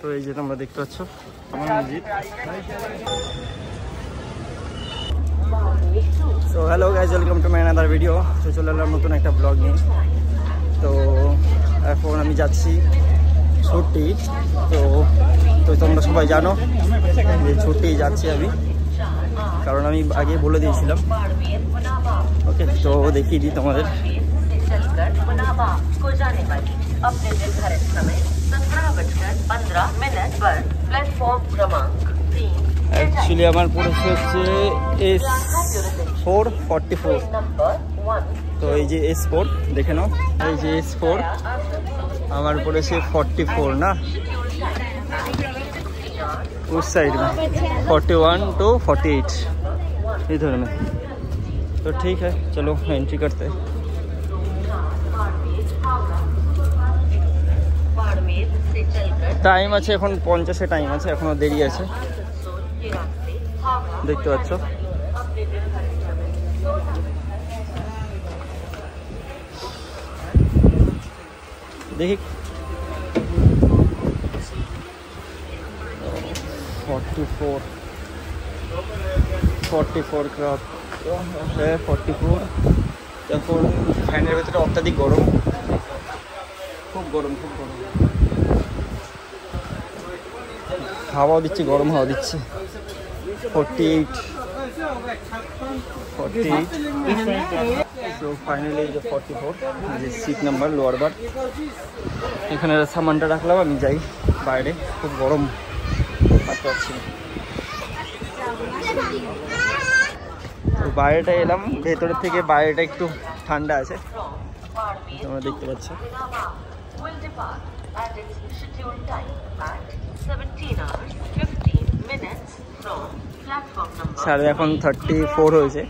তো এই যে তোমরা দেখতে পাচ্ছ আমার মসজিদ। So hello guys, welcome to my another video. তো চলে এলাম নতুন একটা ব্লগ নিয়ে। তো এখন আমি যাচ্ছি ছুটি। তো তোমরা সবাই জানো যে ছুটি যাচ্ছি আমি, কারণ আমি আগে বলে দিয়েছিলাম। ওকে, তো দেখিয়ে দিই তোমাদের। অ্যাকচুয়ালি আমার পড়েছে হচ্ছে S444। তো এই যে S4 দেখে নাও, এই যে S4 আমার পড়েছে 44 না, उस साइड में 41 to 48 इधर में। तो ठीक है, चलो एंट्री करते हैं। টাইম আছে এখন 50-এ টাইম আছে, এখনো দেরি আছে, দেখতে পাচ্ছ। দেখি 44 ক্রাফট হ্যাঁ 44। এখন ফ্যানের ভেতরে অত্যাধিক গরম, খুব গরম, খুব গরম হাওয়াও দিচ্ছে, গরম হাওয়া দিচ্ছে। 48। তো ফাইনালি এই যে 44 যে সিট নাম্বার, লোয়ার বার। এখানে সামানটা রাখলাম, আমি যাই বাইরে, খুব গরম পারতে পারছি না। তো বাইরেটা এলাম, ভেতরের থেকে বাইরেটা একটু ঠান্ডা আছে, তোমরা দেখতে পাচ্ছ। সাড়ে এখন 34 হয়েছে,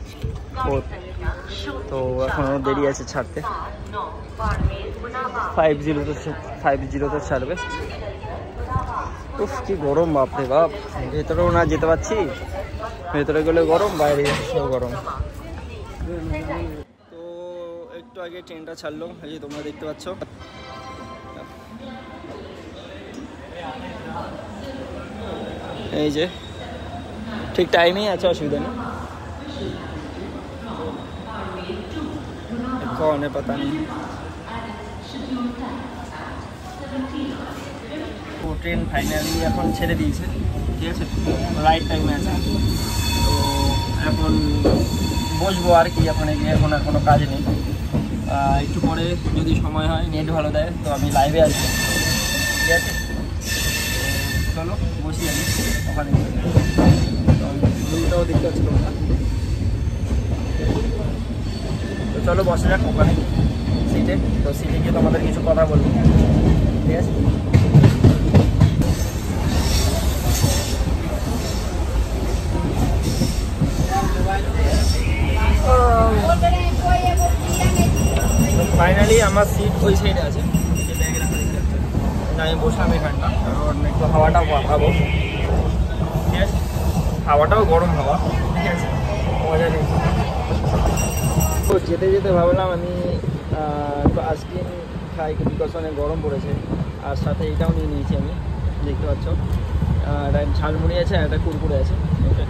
তো এখনো দেরি আছে ছাড়তে। 50 ছাড়বে। উফ কি গরম, বাপরে বাপ। ভেতরেও না যেতে পারছি, ভেতরে গেলে গরম, বাইরে এসেও গরম। তো একটু আগে ট্রেনটা ছাড়লো, এই যে তোমরা দেখতে পাচ্ছ। এই যে ঠিক টাইমেই আছে, অসুবিধা নেই। कौन है पता नहीं। তো ট্রেন ফাইনালি এখন ছেড়ে দিয়েছে, ঠিক আছে, রাইট টাইমে আছে। তো এখন বসবো আর কি, এখন এখন আর কোনো কাজ নেই। একটু পরে যদি সময় হয়, নেট ভালো দেয়, তো আমি লাইভে আসবো, ঠিক আছে। চলো বসি আমি ওখানে, ভিউটাও দেখতে পাচ্ছি তোমরা। তো চলো বসে যাক ওখানে সিটে। তো সিটে গিয়ে তোমাদের কিছু কথা বলবো, ঠিক আছে। ফাইনালি আমার সিট ওই সাইডে আছে, আমি বসলাম এখানটা, কারণ একটু হাওয়াটাও পাবো, ঠিক আছে। হাওয়াটাও গরম হাওয়া, ঠিক আছে, মজা নেই। তো যেতে যেতে ভাবলাম আমি একটু আইসক্রিম খাই, বিকজ অনেক গরম পড়েছে। আর সাথে এইটাও নিয়ে নিয়েছি আমি, দেখতে পাচ্ছ। একটা ঝালমুড়ি আছে, একটা কুরকুরে আছে। ওকে,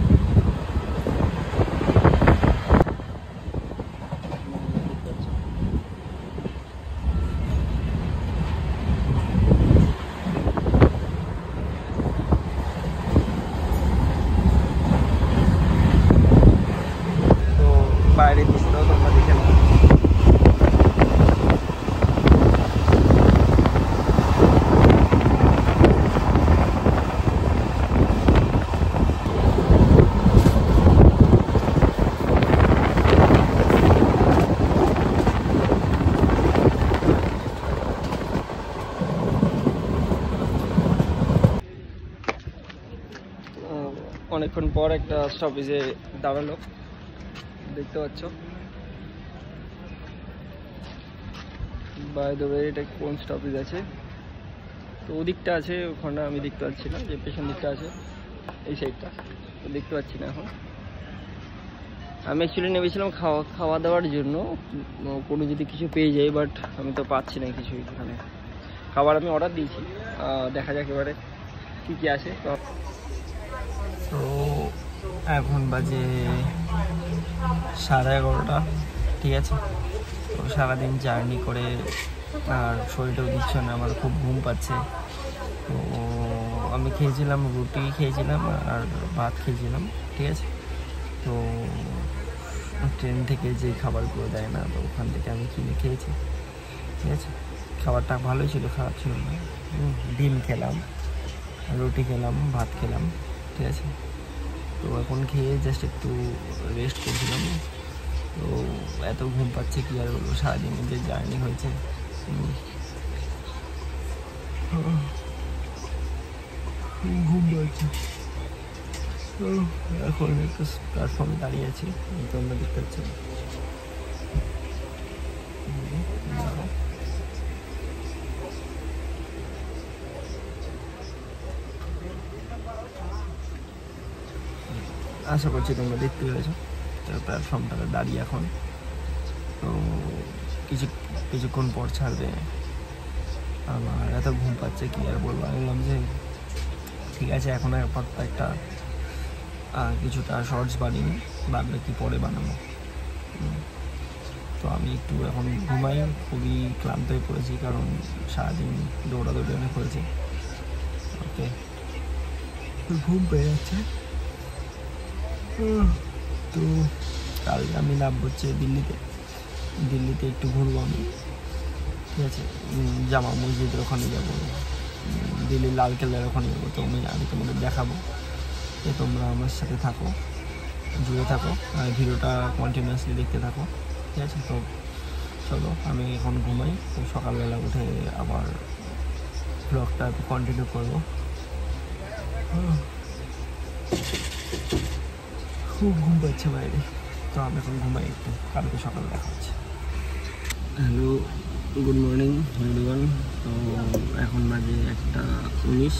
তো বাইরে দৃশ্যটাও তোমরা দেখে নাও। অনেকক্ষণ পর একটা স্টপেজে দাঁড়ালো, দেখতে পাচ্ছ। বাই দ্য ওয়ে, এটা কোন স্টপেজ আছে? তো ওদিকটা আছে, ওখানে আমি দেখতে পাচ্ছি না, যে পেছন দিকটা আছে এই সাইডটা, তো দেখতে পাচ্ছি না এখন। আমি অ্যাকচুয়ালি নেমেছিলাম খাওয়া দাওয়ার জন্য, কোনো যদি কিছু পেয়ে যাই, বাট আমি তো পাচ্ছি না কিছু। এখানে খাবার আমি অর্ডার দিয়েছি, দেখা যাক এবারে কী কী আসে। তো এখন বাজে 11:30, ঠিক আছে। তো সারাদিন জার্নি করে আর শরীরটাও দিচ্ছে না, আমার খুব ঘুম পাচ্ছে। তো আমি খেয়েছিলাম, রুটি খেয়েছিলাম আর ভাত খেয়েছিলাম, ঠিক আছে। তো ট্রেন থেকে যে খাবারগুলো দেয় না, তো ওখান থেকে আমি কিনে খেয়েছি, ঠিক আছে। খাবারটা ভালোই ছিল, খারাপ ছিল না। ডিম খেলাম, রুটি খেলাম, ভাত খেলাম, ঠিক আছে। তো এখন খেয়ে জাস্ট একটু রেস্ট করছিলাম। তো এত ঘুম পাচ্ছে কি আর বলবো, সারাদিন যে জার্নি হয়েছে। ঘুম পাচ্ছে। এখন একটু প্ল্যাটফর্মে দাঁড়িয়ে আছি, তোমরা দেখতে পাচ্ছ। আশা করছি তোমরা দেখতে পেরেছো। তো প্ল্যাটফর্মটাতে দাঁড়িয়ে এখন। তো কিছুক্ষণ পর ছাড়বে। আমার এত ঘুম পাচ্ছে কি আর বলবো। আমি বললাম যে ঠিক আছে, এখন আপাতত একটা কিছুটা শর্টস বানিয়ে ভাবলে কি পরে বানাবো। তো আমি একটু এখন ঘুমাই, খুবই ক্লান্ত হয়ে পড়েছি, কারণ সারাদিন দৌড়াদৌড়ি অনেক হয়েছে। ওকে, ঘুম পেয়ে যাচ্ছে। তো কাল আমি নামবো হচ্ছে দিল্লিতে একটু ঘুরবো আমি, ঠিক আছে। জামা মসজিদের ওখানে যাবো, দিল্লির লালকেল্লার ওখানে যাবো। তো আমি তোমাদের দেখাবো, যে তোমরা আমার সাথে থাকো, জুড়ে থাকো, আর ভিডিওটা কন্টিনিউয়াসলি দেখতে থাকো, ঠিক আছে। তো চলো আমি এখন ঘুমাই, তো সকালবেলা উঠে আবার ব্লগটা কন্টিনিউ করবো। খুব ঘুম পাচ্ছে বাইরে, তো আমি এখন ঘুমাই একটু, কালকে সকাল দেখা হচ্ছে। Hello, good morning everyone. তো এখন বাজে 1:19,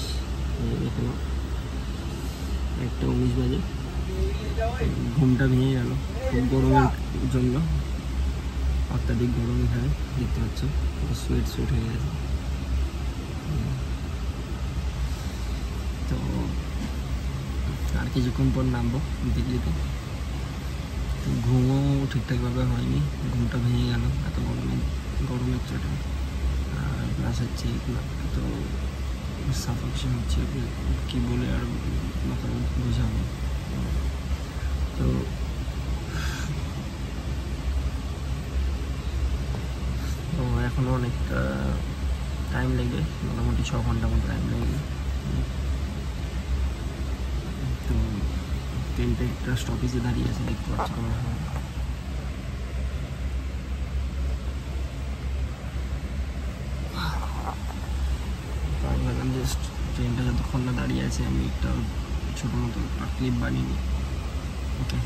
এখনো 1:19 বাজে। ঘুমটা ভেঙে গেল খুব গরমের জন্য, অত্যাধিক গরম এখানে দেখতে পাচ্ছ, সোয়েট হয়ে গেছে। তো আর কিছুক্ষণ পর নামবো দিল্লিতে। ঘুমও ঠিকঠাকভাবে হয়নি, ঘুমটা ভেঙে গেল এত গরমের চোটে। আর প্লাস হচ্ছে এত সাফোকেশন হচ্ছে, কি বলে আর মাথায় বোঝাবো। তো এখনও অনেকটা টাইম লাগবে, মোটামুটি 6 ঘন্টা মতো টাইম লাগবে। তো ট্রেনটা একটা স্টপেজে দাঁড়িয়ে আছে, দেখতে পাচ্ছি তোমরা। তো আমি ভাবলাম জাস্ট ট্রেনটা যতক্ষণ না দাঁড়িয়ে আছে আমি একটা ছোটো মতো ক্লিপ বানিয়ে নিই, ওকে।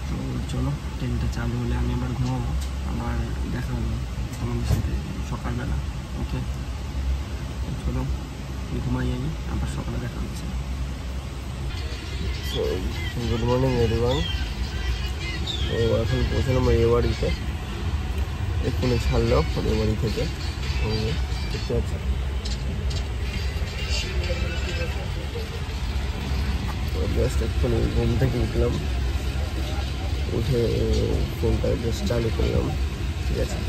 তো চলো, ট্রেনটা চালু হলে আমি আবার ঘুমাবো, আবার দেখা হবে তোমাদের সাথে সকালবেলা, ওকে। চলো ঘুমাই, আমি আবার সকালে দেখা হচ্ছে। So good morning everyone. তো এখন পৌঁছলাম রেওয়াড়িতে, এক্ষুনি ছাড়লো রেওয়াড়ি থেকে, দেখতে পাচ্ছি। তো জাস্ট এক্ষুনি ঘুম থেকে উঠলাম, উঠে ফোনটা জাস্ট চালু করলাম, ঠিক আছে।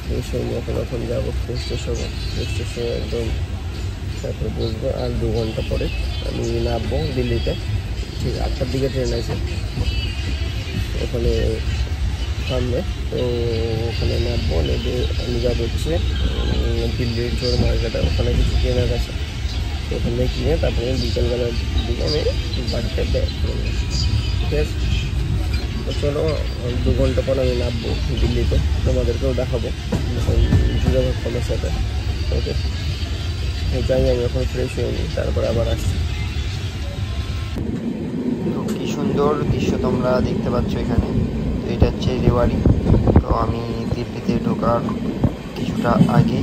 ফ্রেশ হয়ে এখন যাবো স্টেশনে একদম, তারপরে বসবো। আর 2 ঘন্টা পরে আমি নামবো দিল্লিতে, ঠিক 8টার দিকে ট্রেন আছে, ওখানে থামবে। তো ওখানে নামবো, নেবে আমি যাবো হচ্ছে দিল্লির চোর মার্কেটে, ওখানে কিছু কেনার আছে। তো ওখানে কিনে তারপরে বিকেলবেলার দিকে আমি বাড়িতে ব্যাক করবো, ঠিক আছে। তো চলো 2 ঘন্টা পর আমি নামবো দিল্লিতে, তোমাদেরকেও দেখাবো, জুড়ে থাকবো আমার সাথে, ওকে। যাই আমি এখন ফ্রেশ হয়ে নিই, তারপরে আবার আসছি। তো কী সুন্দর দৃশ্য তোমরা দেখতে পাচ্ছ এখানে। তো এটা হচ্ছে রেওয়াড়ি। তো আমি দিল্লিতে ঢোকার কিছুটা আগে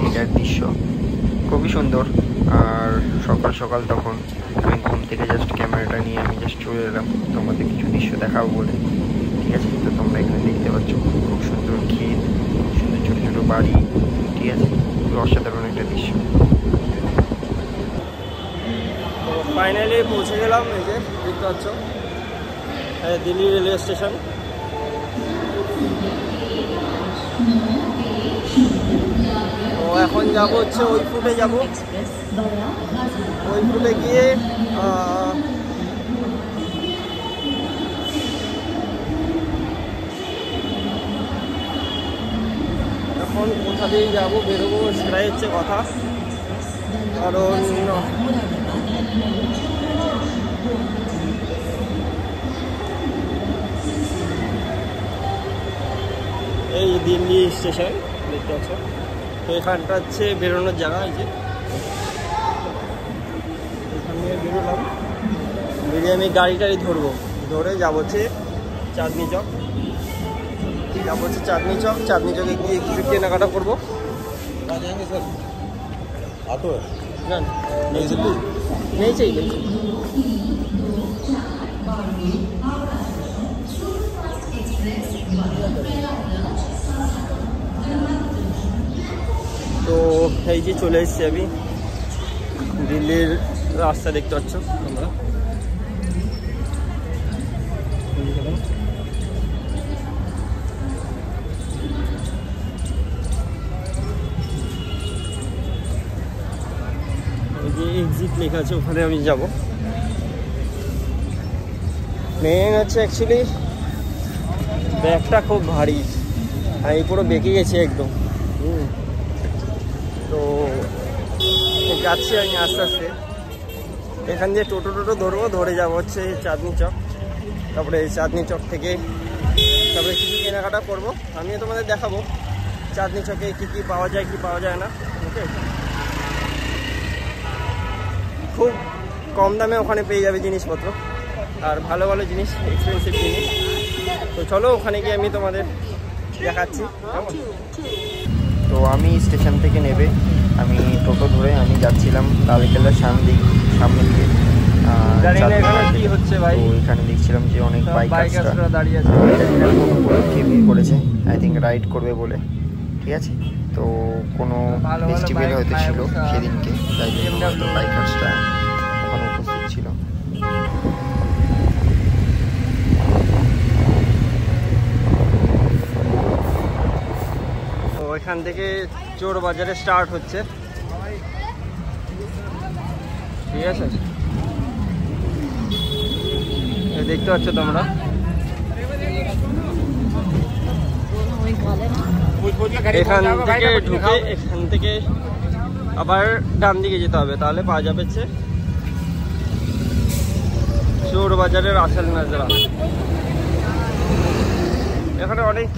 এটার দৃশ্য খুবই সুন্দর। আর সকাল সকাল তখন আমি ঘুম থেকে জাস্ট ক্যামেরাটা নিয়ে আমি জাস্ট চলে এলাম তোমাদের কিছু দৃশ্য দেখাবো বলে, ঠিক আছে। তো তোমরা এখানে দেখতে পাচ্ছ খুব সুন্দর ক্ষেত, সুন্দর ছোটো ছোটো বাড়ি, ঠিক আছে। তো অসাধারণ একটা দৃশ্য। তো ফাইনালি পৌঁছে গেলাম, এই যে দেখতে পাচ্ছ দিল্লি রেলওয়ে স্টেশন। তো এখন যাব হচ্ছে ওই ফুটে যাব, ওই ফুটে গিয়ে এখন কোথা দিয়ে যাবো বেরোবো সেটাই হচ্ছে কথা। কারণ এই দিল্লি স্টেশন দেখতে পাচ্ছ, তো এখানটা হচ্ছে বেরোনোর জায়গা। এই যে এখান থেকে বেরোলাম, বেরিয়ে আমি গাড়ি টাড়ি ধরবো, ধরে যাবো হচ্ছে চাঁদনি চক, যাবো হচ্ছে চাঁদনি চক। চাঁদনি চকে গিয়ে কিছু কেনাকাটা করবো। নেই চাই তো এই যে চলে এসেছি আমি দিল্লির রাস্তা, দেখতে পাচ্ছ তোমরা। এক্সিট লেখা আছে, ওখানে আমি যাব। মেন হচ্ছে অ্যাকচুয়ালি ব্যাগটা খুব ভারী, আমি পুরো বেঁকে গেছি একদম। তো যাচ্ছি আমি আস্তে আস্তে, এখান দিয়ে টোটো ধরবো, ধরে যাবো হচ্ছে চাঁদনি চক। তারপরে চাঁদনি চক থেকে তারপরে কী কী কেনাকাটা করবো আমিও তোমাদের দেখাবো, চাঁদনি চকে কী কী পাওয়া যায় কি পাওয়া যায় না। ওকে, খুব কম দামে ওখানে পেয়ে যাবে জিনিসপত্র, আর ভালো ভালো জিনিস, এক্সপেন্সিভ জিনিস। তো চলো ওখানে গিয়ে আমি তোমাদের দেখাচ্ছি। তো আমি স্টেশন থেকে নেবে আমি টোটো ধরে আমি যাচ্ছিলাম লালকেল্লার সামনে দিকে। কি হচ্ছে ভাই, এখানে দেখছিলাম যে অনেক বাইকার্সরা দাঁড়িয়ে আছে, ভিড় করেছে, আই থিঙ্ক রাইড করবে বলে। ঠিক আছে, তো কোনো ফেস্টিভ্যাল হয়তো ছিল সেদিনকে, তাই জন্য হয়তো বাইকার্সরা ওখানে উপস্থিত ছিল। তো এখান থেকে চোর বাজারে স্টার্ট হচ্ছে, ঠিক আছে, দেখতে পাচ্ছ তোমরা। এখান থেকে ঢুকে এখান থেকে আবার ডান দিকে যেতে হবে, তাহলে পাওয়া যাবে হচ্ছে চোর বাজারের আসল নজরা। এখানে অনেক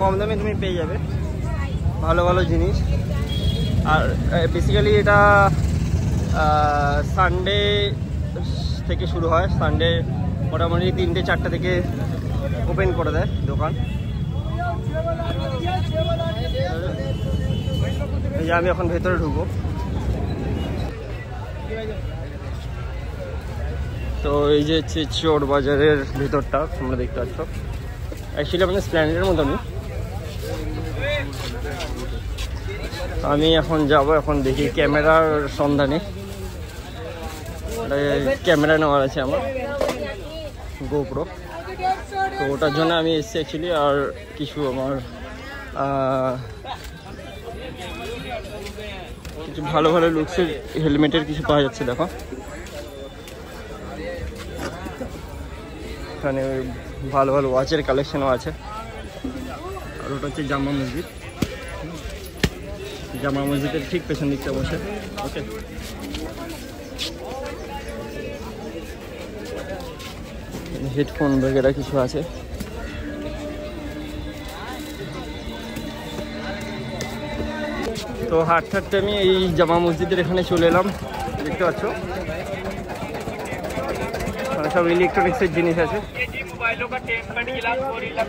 কম দামে তুমি পেয়ে যাবে ভালো ভালো জিনিস। আর বেসিক্যালি এটা সানডে থেকে শুরু হয়, সানডে মোটামুটি 3টে-4টা থেকে ওপেন করে দেয় দোকান। এই যে আমি এখন ভেতরে ঢুকবো। তো এই যে হচ্ছে চোর বাজারের ভেতরটা তোমরা দেখতে পাচ্ছ, অ্যাকচুয়ালি আমাদের স্প্ল্যানেডের মতনই। আমি এখন যাব, এখন দেখি ক্যামেরার সন্ধানে, ক্যামেরা নেওয়ার আছে আমার গোপ্রো, তো ওটার জন্য আমি এসেছি অ্যাকচুয়ালি। আর কিছু আমার কিছু ভালো ভালো লুকসের হেলমেটের কিছু পাওয়া যাচ্ছে, দেখো এখানে ভালো ভালো ওয়াচের কালেকশনও আছে। আর ওটা হচ্ছে জামা মসজিদ, জামা মসজিদের ঠিক পেছন দিকটা বসে। ওকে, হেডফোন বগেরা কিছু আছে। তো হাঁটতে হাঁটতে আমি এই জামা মসজিদের এখানে চলে এলাম, দেখতে পাচ্ছ সব ইলেকট্রনিক্সের জিনিস আছে।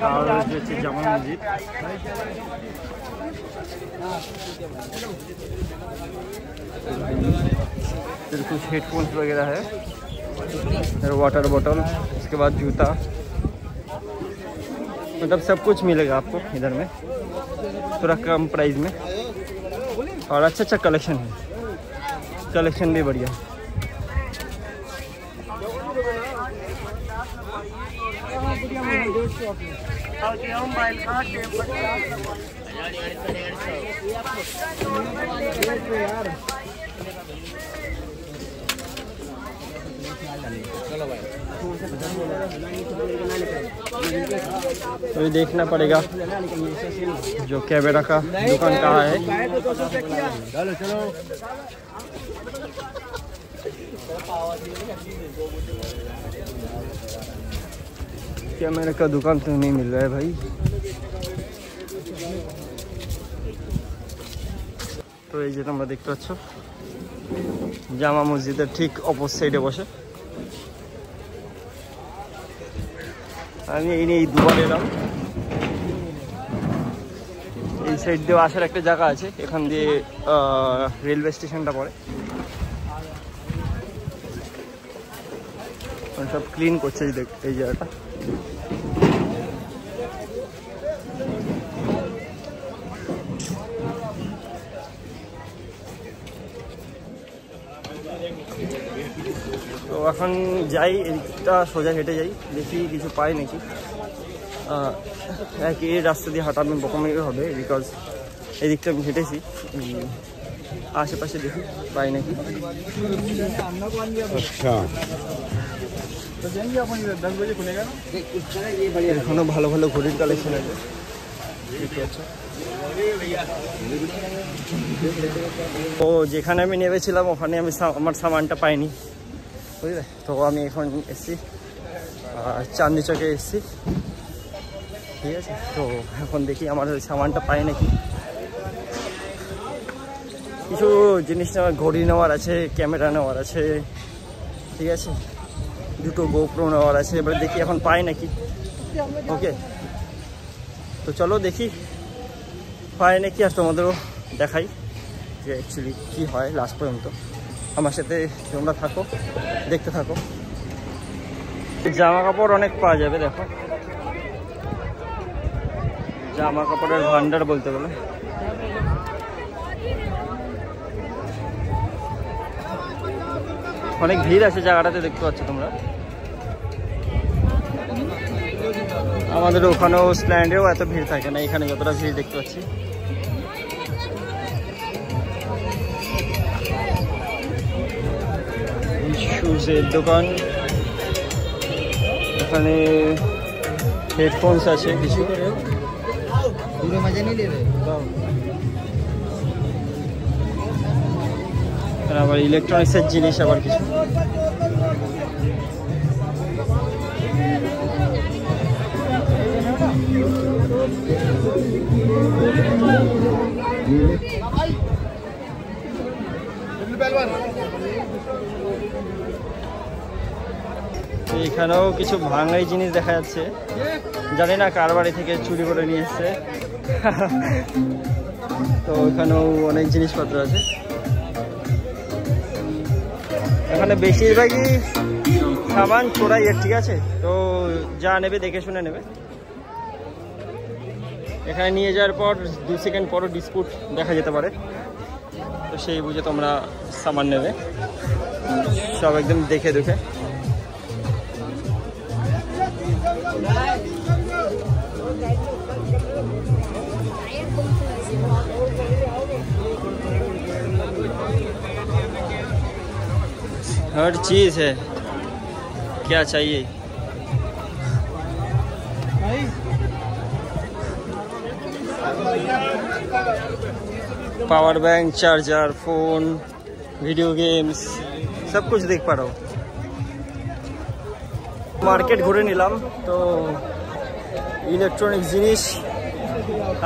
আর হচ্ছে জামা মসজিদ, कुछ हेडफोन्स वगैरह है, वाटर बॉटल, उसके बाद जूता, मतलब सब कुछ मिलेगा आपको इधर में थोड़ा कम प्राइस में। और अच्छा अच्छा कलेक्शन है, कलेक्शन भी बढ़िया। तो ये देखना पड़ेगा जो कैमरा का दुकान कहाँ है। कैमरा का दुकान तो नहीं मिल रहा है भाई। তো এই যে তোমরা দেখতে পাচ্ছ জামা মসজিদের ঠিক অপোজিট সাইডে বসে। আমি এই নিয়ে দুবার এলাম। এই সাইড দিয়ে আসার একটা জায়গা আছে, এখান দিয়ে রেলওয়ে স্টেশনটা পড়ে। সব ক্লিন করছে এই জায়গাটা। তো এখন যাই, এদিকটা সোজা হেঁটে যাই, দেখি কিছু পাই নাকি। একই রাস্তা দিয়ে হাঁটা আমি বকমে হবে, বিকজ এদিকটা আমি হেঁটেছি। আশেপাশে দেখি পাই নাকি। এখনো ভালো ভালো ঘড়ির কালেকশন আছে। তো যেখানে আমি নেমেছিলাম ওখানে আমি আমার সামানটা পাইনি, বুঝলে। তো আমি এখন এসছি চাঁদনি চকে এসছি, ঠিক আছে। তো এখন দেখি আমার সামানটা পাই নাকি। কিছু জিনিস নেওয়ার, ঘড়ি নেওয়ার আছে, ক্যামেরা নেওয়ার আছে, ঠিক আছে, দুটো গোপ্রো নেওয়ার আছে। এবার দেখি এখন পাই নাকি। ওকে, তো চলো দেখি পাই নাকি, আর তোমাদেরও দেখাই যে অ্যাকচুয়ালি কী হয় লাস্ট পর্যন্ত। আমার সাথে তোমরা থাকো, দেখতে থাকো। জামা কাপড় অনেক পাওয়া যাবে, দেখো জামা কাপড়ের ভান্ডার বলতে গেলে। অনেক ভিড় আছে জায়গাটাতে, দেখতে পাচ্ছ তোমরা। আমাদের ওখানেও স্ট্যান্ডেও এত ভিড় থাকে না, এখানে যতটা ভিড় দেখতে পাচ্ছি। শুজের দোকান, এখানে হেডফোনস আছে কিছু, আবার ইলেকট্রনিক্সের জিনিস আবার কিছু। এখানেও কিছু ভাঙাই জিনিস দেখা যাচ্ছে, জানি না কার বাড়ি থেকে চুরি করে নিয়ে এসছে। তো এখানেও অনেক জিনিসপত্র আছে। এখানে বেশিরভাগই সামান চোরাই, ঠিক আছে। তো যা নেবে দেখে শুনে নেবে। এখানে নিয়ে যাওয়ার পর 2 সেকেন্ড পরও ডিসপুট দেখা যেতে পারে, তো সেই বুঝে তোমরা সামান নেবে, সব একদম দেখে দেখে। हर चीज़ है, क्या चाहिए। Power bank, charger, phone, video games, सब कुछ देख पा रहा हूँ। मार्केट घुरे निलाम, तो इलेक्ट्रॉनिक जिनिस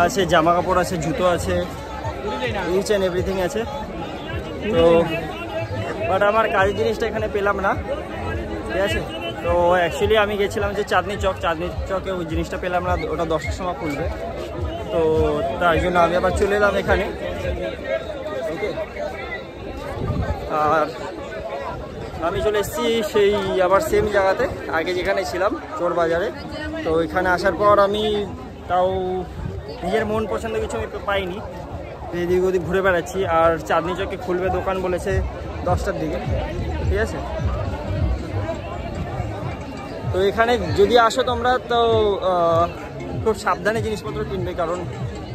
আছে, জামা কাপড় আছে, জুতো আছে, ইচ অ্যান্ড এভরিথিং আছে। তো বাট আমার কাজের জিনিসটা এখানে পেলাম না, ঠিক আছে। তো অ্যাকচুয়ালি আমি গেছিলাম যে চাঁদনি চকে, ওই জিনিসটা পেলাম না, ওটা 10টার সময় খুলবে। তো তার জন্য আমি আবার চলে এলাম এখানে। ওকে, আর আমি চলে এসেছি সেই আবার সেম জায়গাতে আগে যেখানে ছিলাম, চোর বাজারে। তো এখানে আসার পর আমি তাও নিজের মন পছন্দ কিছু আমি পাইনি, এদিক ওদিক ঘুরে বেড়াচ্ছি। আর চাঁদনি চকে খুলবে দোকান বলেছে 10টার দিকে, ঠিক আছে। তো এখানে যদি আসো তোমরা তো খুব সাবধানে জিনিসপত্র কিনবে, কারণ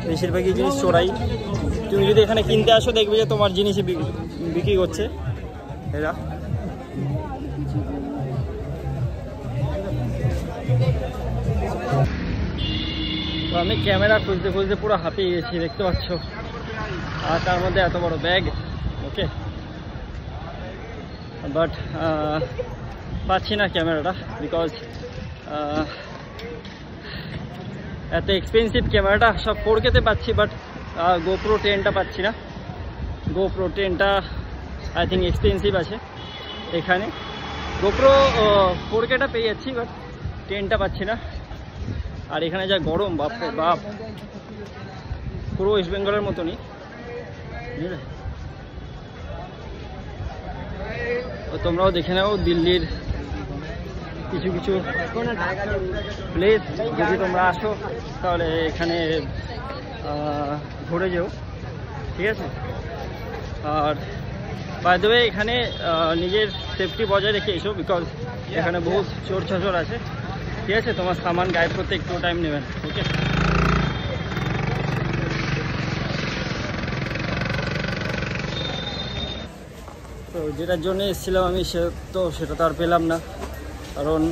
বেশিরভাগই জিনিস চোরাই। তুমি যদি এখানে কিনতে আসো দেখবে যে তোমার জিনিসই বিক্রি করছে এরা। তো আমি ক্যামেরা খুঁজতে খুঁজতে পুরো হাঁপিয়ে গেছি, দেখতে পাচ্ছ। আর তার মধ্যে এত বড় ব্যাগ, ওকে। বাট পাচ্ছি না ক্যামেরাটা, বিকজ এত এক্সপেন্সিভ ক্যামেরাটা। সব 4K-তে পাচ্ছি, বাট GoPro 10টা পাচ্ছি না। GoPro 10টা আই থিঙ্ক এক্সপেন্সিভ আছে এখানে। GoPro 4K-টা পেয়ে যাচ্ছি, বাট 10টা পাচ্ছি না। আর এখানে যা গরম, বাপরে বাপ, পুরো ওয়েস্ট বেঙ্গলের মতনই, বুঝলে। তোমরাও দেখে নাও দিল্লির কিছু কিছু প্লেস। যদি তোমরা আসো তাহলে এখানে ঘুরে যেও, ঠিক আছে। আর বাই দ্য ওয়ে এখানে নিজের সেফটি বজায় রেখে এসো, বিকজ এখানে বহুত চোর ছাচর আছে, ঠিক আছে। তোমার সামান গায়েব করতে একটু টাইম নেবেন, ওকে। তো যেটার জন্য এসেছিলাম আমি সেটা তো আর পেলাম না, কারণ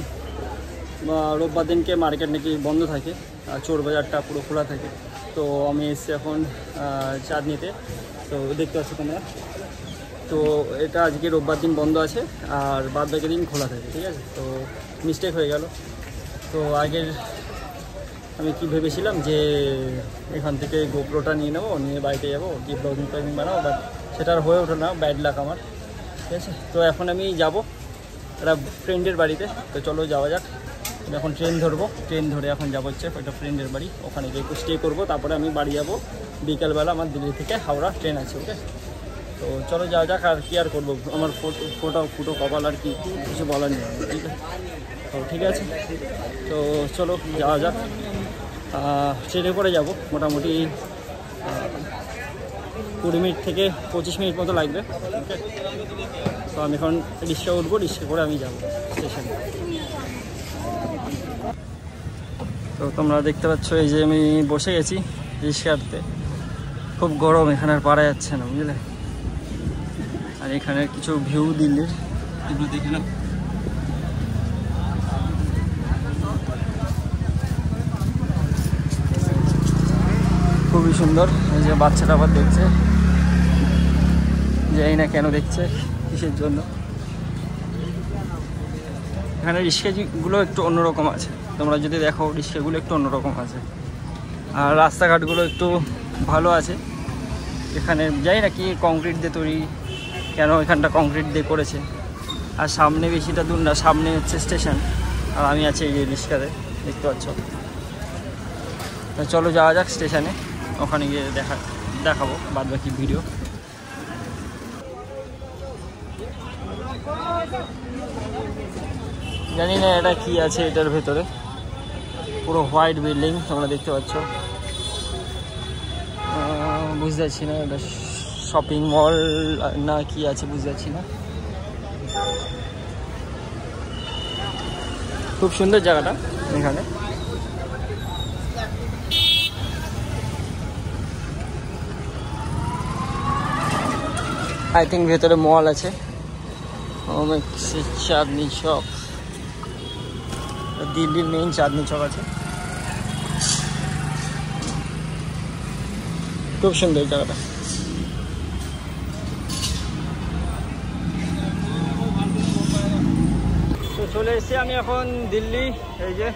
রোববার দিনকে মার্কেট নাকি বন্ধ থাকে আর চোর বাজারটা পুরো খোলা থাকে। তো আমি এসেছি এখন চাঁদনিতে, তো দেখতে পাচ্ছি তোমরা। তো এটা আজকে রোববার দিন বন্ধ আছে আর বাদ বাকি দিন খোলা থাকে, ঠিক আছে। তো মিস্টেক হয়ে গেল। তো আগের আমি কি ভেবেছিলাম যে এখান থেকে GoPro-টা নিয়ে নেবো, নিয়ে বাড়িতে যাবো, কি ব্লগিং বানাবো, বাট সেটা আর হয়ে ওঠে না, ব্যাড লাক আমার, ঠিক আছে। তো এখন আমি যাবো একটা ফ্রেন্ডের বাড়িতে। তো চলো যাওয়া যাক। এখন ট্রেন ধরবো, ট্রেন ধরে এখন যাবো হচ্ছে একটা ফ্রেন্ডের বাড়ি, ওখানে গিয়ে একটু স্টে করবো, তারপরে আমি বাড়ি যাবো বিকালবেলা। আমার দিল্লি থেকে হাওড়া ট্রেন আছে, ওকে। তো চলো যাওয়া যাক। আর কি আর করবো, আমার ফুটো কপাল, আর কি কিছু বলার নেই, ঠিক আছে। তো ঠিক আছে, তো চলো যাওয়া যাক। ট্রেনে করে যাব, মোটামুটি 20 মিনিট থেকে 25 মিনিট মতো লাগবে, ওকে। তো আমি এখন রিক্সা উঠবো, রিক্সা করে আমি যাবো স্টেশনে। তো তোমরা দেখতে পাচ্ছ এই যে আমি বসে গেছি রিক্সাতে। খুব গরম, এখানে আর পারা যাচ্ছে না, বুঝলে। আর এখানের কিছু ভিউ দিল্লির এগুলো দেখে নাও, খুবই সুন্দর। এই যে বাচ্চাটা আবার দেখছে, জানি না কেন দেখছে, কিসের জন্য। এখানে রিক্সাগুলো একটু অন্যরকম আছে, তোমরা যদি দেখো রিক্সাগুলো একটু অন্যরকম আছে। আর রাস্তাঘাটগুলো একটু ভালো আছে এখানে, জানি না কি কংক্রিট দিয়ে তৈরি, কেন এখানটা কংক্রিট দিয়ে করেছে। আর সামনে বেশিটা দূর না, সামনে হচ্ছে স্টেশন, আর আমি আছি এই রিক্সাতে, দেখতে পাচ্ছ। তো চলো যাওয়া যাক স্টেশনে, ওখানে গিয়ে দেখাবো বাদ বাকি ভিডিও। জানি না এটা কি আছে এটার ভেতরে, পুরো হোয়াইট বিল্ডিং তোমরা দেখতে পাচ্ছ। বুঝতে পারছি না এটা শপিং মল না কি আছে, বুঝতে পারছি না। খুব সুন্দর জায়গাটা এখানে। আই থিঙ্ক ভেতরে মল আছে, চাঁদনি চক, দিল্লির মেইন চাঁদনি চক আছে। খুব সুন্দর জায়গাটা। তো চলে এসেছি আমি এখন দিল্লি, এই যে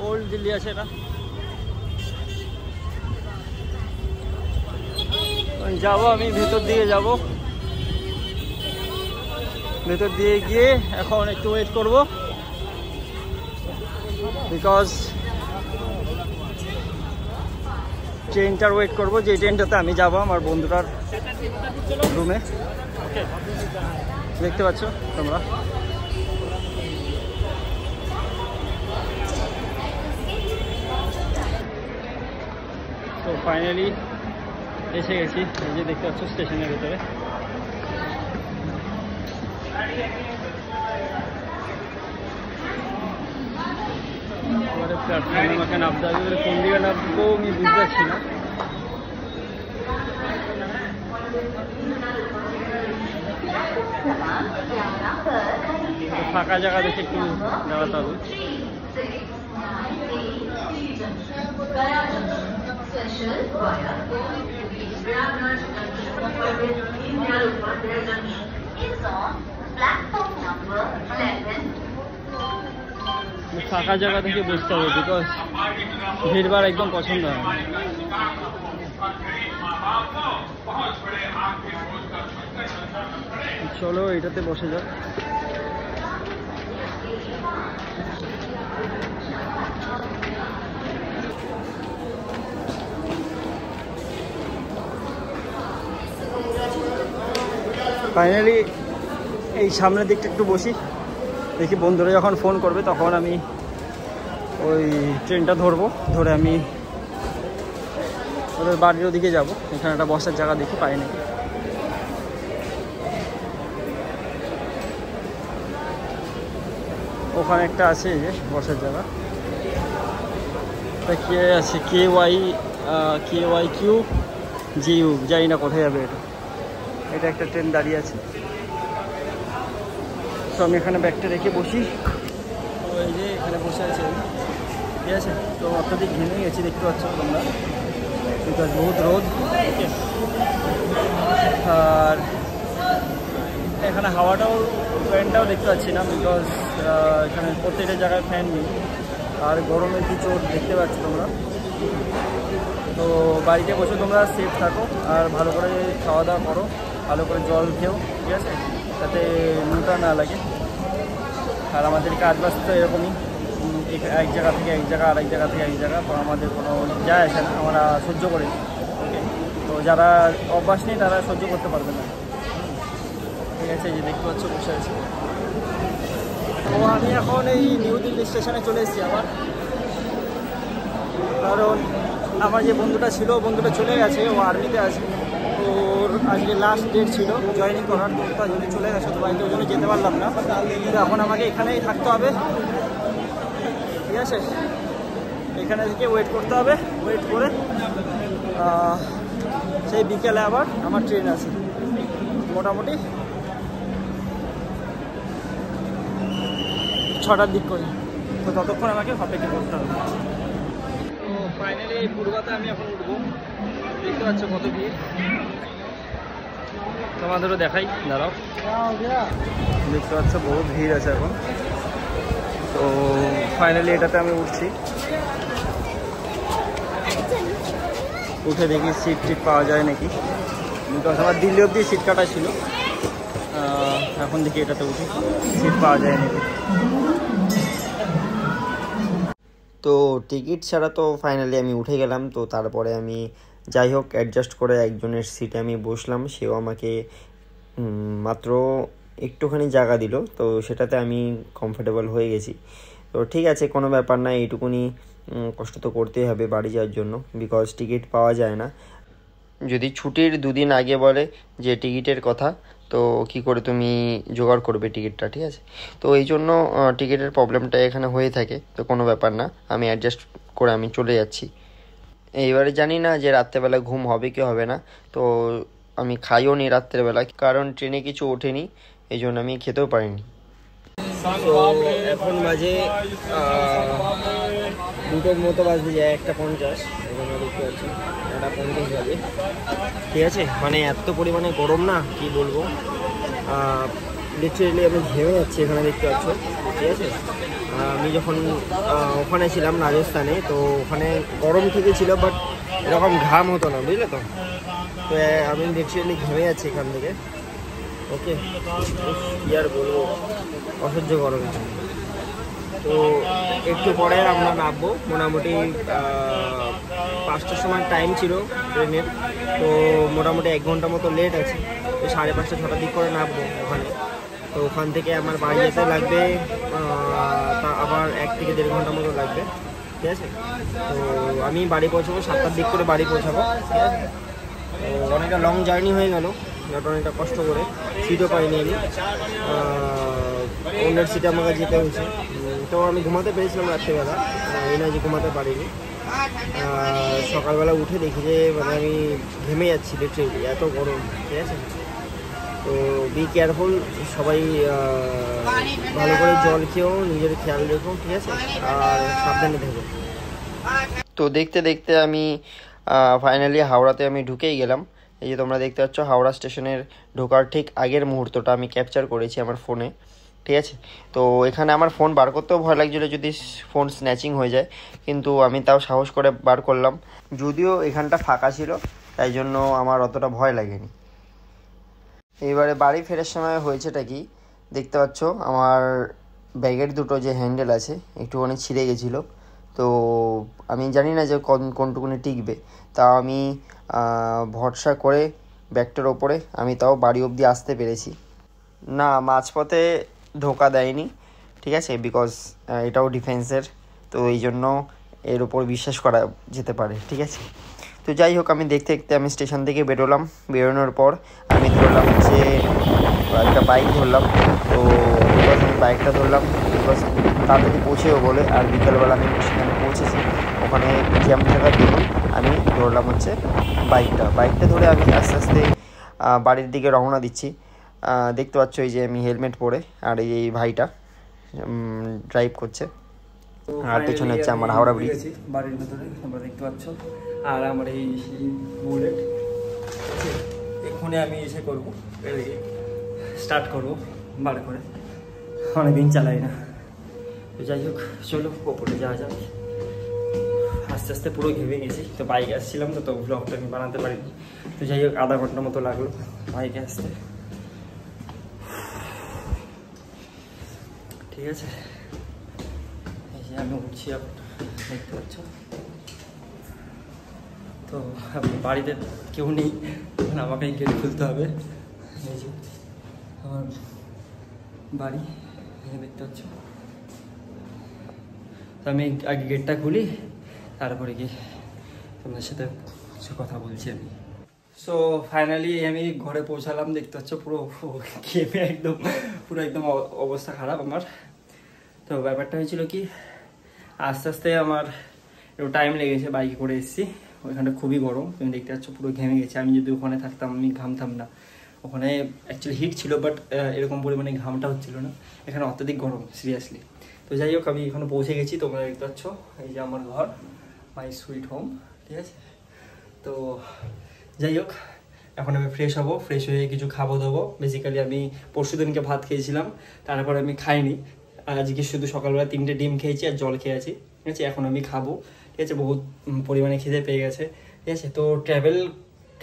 ওল্ড দিল্লি আছে এটা। যাবো আমি ভেতর দিকে, যাব ভেতর দিয়ে গিয়ে এখন একটু ওয়েট করব, বিকজ ট্রেনটার ওয়েট করবো, যে ট্রেনটাতে আমি যাবো আমার বন্ধুটার রুমে। ওকে, দেখতে পাচ্ছ তোমরা। তো ফাইনালি এসে গেছি, এই যে দেখতে পাচ্ছ স্টেশনের ভেতরে। আমাদের প্ল্যাটফর্মে আমাকে নামতে হবে, কোন দিকে নামবো আমি বুঝতে পারছি না। ফাঁকা জায়গা দেখে একটু দাঁড়াতে হবে। ফাঁকা জায়গা থেকে বসতে হবে, বিকজ ভিড়ভাড় একদম পছন্দ হয়। চলো এটাতে বসে যাক। ফাইনালি এই সামনের দিকটা একটু বসি, দেখি বন্ধুরা যখন ফোন করবে তখন আমি ওই ট্রেনটা ধরবো, ধরে আমি ওদের বাড়ির ওদিকে যাবো। এখানে একটা বসার জায়গা দেখি পাই নাকি। ওখানে একটা আছে যে বসার জায়গা, কে আছে KYQ GU, জানি না কোথায় যাবে এটা। এটা একটা ট্রেন দাঁড়িয়ে আছে, তো আমি এখানে ব্যাগটা রেখে বসি। তো এই যে এখানে বসে আছে, ঠিক আছে। তো অত্যধিক ঘেমে গেছি দেখতে পাচ্ছ তোমরা, বিকজ বহুত রোদ। ওকে, আর এখানে হাওয়াটাও, ফ্যানটাও দেখতে পাচ্ছি না, বিকজ এখানে প্রত্যেকটা জায়গায় ফ্যান নেই। আর গরমের কি চোট দেখতে পাচ্ছ তোমরা। তো বাড়িতে বসে তোমরা সেফ থাকো, আর ভালো করে খাওয়া দাওয়া করো, ভালো করে জল খেও, ঠিক আছে, যাতে লুটা না লাগে। আর আমাদের কাজ বাজ তো এরকমই, এক জায়গা থেকে এক জায়গা, আরেক জায়গা থেকে এক জায়গা, তো আমাদের কোনো যায় আসে না, আমরা সহ্য করি। ওকে, তো যারা অভ্যাস নেই তারা সহ্য করতে পারবে না, ঠিক আছে। এই যে দেখতে পাচ্ছ বসে আছে। তো আমি এখন এই নিউ দিল্লি স্টেশনে চলে এসেছি আবার, কারণ আমার যে বন্ধুটা ছিল, বন্ধুটা চলে গেছে, ও আর্মিতে আছে। ওর আজকে লাস্ট ডেট ছিল জয়েনিং করার, তো তার জন্য চলে গেছে, তো বাড়িতে ওই জন্য যেতে পারলাম না। কিন্তু এখন আমাকে এখানেই থাকতে হবে, ঠিক আছে। এখানে থেকে ওয়েট করতে হবে, ওয়েট করে সেই বিকেলে আবার আমার ট্রেন আছে, মোটামুটি 6টার দিক করে। তো ততক্ষণ আমাকে অপেক্ষা করতে হবে। তো ফাইনালি এই পূর্বাতে আমি এখন উঠবো, দেখতে পাচ্ছ কত ভিড়, তোমাদেরও দেখাই, দাঁড়াও। দেখতে পাচ্ছ বহুত ভিড় আছে এখন। তো ফাইনালি এটাতে আমি উঠছি, উঠে দেখি সিট টিট পাওয়া যায় নাকি, বিকজ আমার দিল্লি অব্দি সিট কাটা ছিল। এখন দেখি এটাতে উঠি সিট পাওয়া যায় নাকি। তো টিকিট ছাড়া তো ফাইনালি আমি উঠে গেলাম। তো তারপরে আমি যাই হোক অ্যাডজাস্ট করে একজনের সিটে আমি বসলাম, সেও আমাকে মাত্র একটুখানি জায়গা দিল, তো সেটাতে আমি কমফোর্টেবল হয়ে গেছি। তো ঠিক আছে, কোনো ব্যাপার না, এইটুকুনি কষ্ট তো করতেই হবে বাড়ি যাওয়ার জন্য, বিকজ টিকিট পাওয়া যায় না। যদি ছুটির দুদিন আগে বলে যে টিকিটের কথা, তো কি করে তুমি জোগাড় করবে টিকিটটা, ঠিক আছে। তো এই জন্য টিকিটের প্রবলেমটা এখানে হয়ে থাকে, তো কোনো ব্যাপার না, আমি অ্যাডজাস্ট করে আমি চলে যাচ্ছি। এইবারে জানি না যে রাত্রেবেলা ঘুম হবে কি হবে না, তো আমি খাইও নি রাত্রেবেলা, কারণ ট্রেনে কিছু ওঠেনি, এই জন্য আমি খেতেও পারিনি। তো এখন বাজে 2টোর মতো বাজে যায়, 1:50, এখানে দেখতে পাচ্ছি 1:50 বাজে, ঠিক আছে। মানে এত পরিমাণে গরম না, কি বলবো, লিটারেলি আমি ঘেমে যাচ্ছি এখানে দেখতে পাচ্ছ, ঠিক আছে। আমি যখন ওখানে ছিলাম রাজস্থানে, তো ওখানে গরম ঠিকই ছিল, বাট এরকম ঘাম হতো না, বুঝলে তো। তো আমি লিটারেলি ঘেমে যাচ্ছি এখান থেকে। ওকে, কি আর বলবো, অসহ্য গরম। তো একটু পরে আমরা নামবো, মোটামুটি 5টার সময় টাইম ছিল ট্রেনের, তো মোটামুটি 1 ঘন্টা মতো লেট আছে। তো 5:30 6টার দিক করে নামবো ওখানে। তো ওখান থেকে আমার বাড়ি যেতে লাগবে আবার 1 থেকে 1.5 ঘন্টা মতো লাগবে, ঠিক আছে। তো আমি বাড়ি পৌঁছাবো 7টার দিক করে, বাড়ি পৌঁছাবো, ঠিক আছে। অনেকটা লং জার্নি হয়ে গেল, অনেকটা কষ্ট করে, সিটও পাইনি আমি, অন্যের সিটে আমাকে যেতে হয়েছে। তো আমি ঘুমাতে পেরেছিলাম রাত্রেবেলা, এই না যে ঘুমাতে পারিনি। সকালবেলা উঠে দেখি যে মানে আমি ঘেমে যাচ্ছি লিটারেলি, এত গরম, ঠিক আছে। তো বি কেয়ারফুল, সবাই ভালো করে জল খেয়েও নিজের খেয়াল রেখো, ঠিক আছে, আর সাবধানে থেকো। তো দেখতে দেখতে আমি ফাইনালি হাওড়াতে আমি ঢুকেই গেলাম। এই যে তোমরা দেখতে পাচ্ছ হাওড়া স্টেশনের ঢোকার ঠিক আগের মুহূর্তটা আমি ক্যাপচার করেছি আমার ফোনে, ঠিক আছে। তো এখানে আমার ফোন বার করতেও ভয় লাগছিলো যদি ফোন স্ন্যাচিং হয়ে যায়, কিন্তু আমি তাও সাহস করে বার করলাম। যদিও এখানটা ফাঁকা ছিল, তাই জন্য আমার অতটা ভয় লাগেনি। এবারে বাড়ি ফেরার সময় হয়েছেটা কি দেখতে পাচ্ছ, আমার ব্যাগের দুটো যে হ্যান্ডেল আছে একটুখানি ছিঁড়ে গেছিলো। তো আমি জানি না যে কোনটুকুনি টিকবে, তাও আমি ভরসা করে ব্যাগটার ওপরে আমি তাও বাড়ি অবধি আসতে পেরেছি। না, মাঝপথে ধোকা দেয়নি, ঠিক আছে, বিকজ এটাও ডিফেন্সের, তো এই জন্য এর ওপর বিশ্বাস করা যেতে পারে, ঠিক আছে। তো যাই হোক, আমি দেখতে দেখতে আমি স্টেশন থেকে বেরোলাম। বেরোনোর পর আমি ধরলাম হচ্ছে একটা বাইক ধরলাম। তো বিকজ আমি বাইকটা ধরলাম বিকজ তাড়াতাড়ি পৌঁছেও বলে, আর বিকেলবেলা আমি সেখানে পৌঁছেছি, ওখানে জ্যাম থাকার জন্য আমি ধরলাম হচ্ছে বাইকটা ধরে আমি আস্তে আস্তে বাড়ির দিকে রওনা দিচ্ছি। দেখতে পাচ্ছ এই যে আমি হেলমেট পরে, আর এই ভাইটা ড্রাইভ করছে, আর পেছনে হচ্ছে আমার হাওড়া ব্রিজ। বাড়ির ভেতরে তোমরা দেখতে পাচ্ছ, আর আমার এই বুলেট এখানে আমি এসে করবো, স্টার্ট করবো বার করে, অনেকদিন চালাই না। তো যাই হোক, চলো ওপরে যাওয়া যাক। আস্তে আস্তে পুরো ঘেমে গেছি, তো বাইকে আসছিলাম তো ব্লগটা আমি বানাতে পারিনি। তো যাই হোক, আধা ঘন্টার মতো লাগলো বাইকে আসতে, ঠিক আছে। এই যে আমি উঠছি এখন, দেখতে পাচ্ছ। তো বাড়িতে কেউ নেই, আমাকেই গেট খুলতে হবে। এই যে আমার বাড়ি, দেখতে পাচ্ছ। তো আমি আগে গেটটা খুলি, তারপরে গিয়ে তোমাদের সাথে কিছু কথা বলছি আমি। সো ফাইনালি আমি ঘরে পৌঁছালাম, দেখতে পাচ্ছ পুরো ঘেমে একদম অবস্থা খারাপ আমার। তো ব্যাপারটা হয়েছিল কি, আস্তে আস্তে আমার একটু টাইম লেগেছে, বাইকে করে এসেছি, ওইখানটা খুবই গরম, তুমি দেখতে পাচ্ছ পুরো ঘেমে গেছে। আমি যদি ওখানে থাকতাম আমি ঘামতাম না, ওখানে অ্যাকচুয়ালি হিট ছিল, বাট এরকম পরিমাণে ঘামটা হচ্ছিল না, এখানে অত্যধিক গরম সিরিয়াসলি। তো যাই হোক, আমি এখানে পৌঁছে গেছি, তোমরা দেখতে পাচ্ছ এই যে আমার ঘর, মাই সুইট হোম, ঠিক আছে। তো যাই হোক, এখন আমি ফ্রেশ হব, ফ্রেশ হয়ে কিছু খাবো দাবো। বেসিক্যালি আমি পরশু দিনকে ভাত খেয়েছিলাম, তারপর আমি খাইনি, আজকে শুধু সকালবেলা 3টে ডিম খেয়েছি আর জল খেয়েছি, ঠিক আছে। এখন আমি খাবো, ঠিক আছে, বহুত পরিমাণে খিদে পেয়ে গেছে, ঠিক আছে। তো ট্রাভেল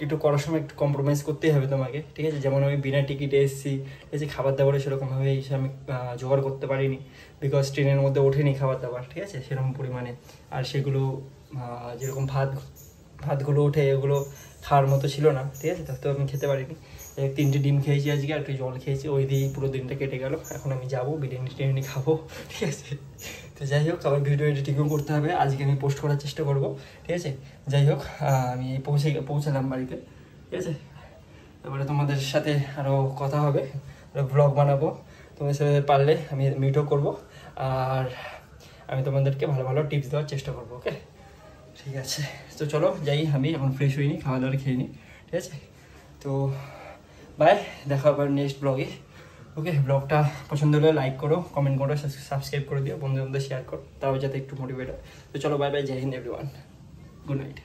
একটু করার সময় একটু কম্প্রোমাইজ করতেই হবে তোমাকে, ঠিক আছে। যেমন আমি বিনা টিকিটে এসেছি, ঠিক আছে, খাবার দাবারে সেরকমভাবে এসে আমি জোগাড় করতে পারিনি, বিকজ ট্রেনের মধ্যে ওঠেনি খাবার দাবার, ঠিক আছে, সেরকম পরিমাণে। আর সেগুলো যেরকম ভাতগুলো ওঠে, এগুলো খাওয়ার মতো ছিল না, ঠিক আছে, তো আমি খেতে পারিনি। 3টে ডিম খেয়েছি আজকে, আর একটু জল খেয়েছি, ওই দিয়েই পুরো দিনটা কেটে গেল। এখন আমি যাবো বিরিয়ানি খাবো, ঠিক আছে। তো যাই হোক, আবার ভিডিও এডিটিংও করতে হবে, আজকে আমি পোস্ট করার চেষ্টা করবো, ঠিক আছে। যাই হোক, আমি পৌঁছালাম বাড়িতে, ঠিক আছে। এবারে তোমাদের সাথে আরও কথা হবে, আরও ব্লগ বানাবো, তোমাদের সাথে পারলে আমি মিটও করবো, আর আমি তোমাদেরকে ভালো ভালো টিপস দেওয়ার চেষ্টা করবো, ওকে, ঠিক আছে। তো চলো যাই, আমি এখন ফ্রেশ হইনি, খাওয়া দাওয়া খেয়ে নিই, ঠিক আছে। তো বাই, দেখা আবার নেক্সট ব্লগে, ওকে। ব্লগটা পছন্দ হলে লাইক করো, কমেন্ট করো, সাবস্ক্রাইব করে দিও, বন্ধুদের শেয়ার করো, তাও যাতে একটু মোটিভেট হয়। তো চলো, বাই বাই, জয় হিন্দ এভরিওয়ান, গুড নাইট।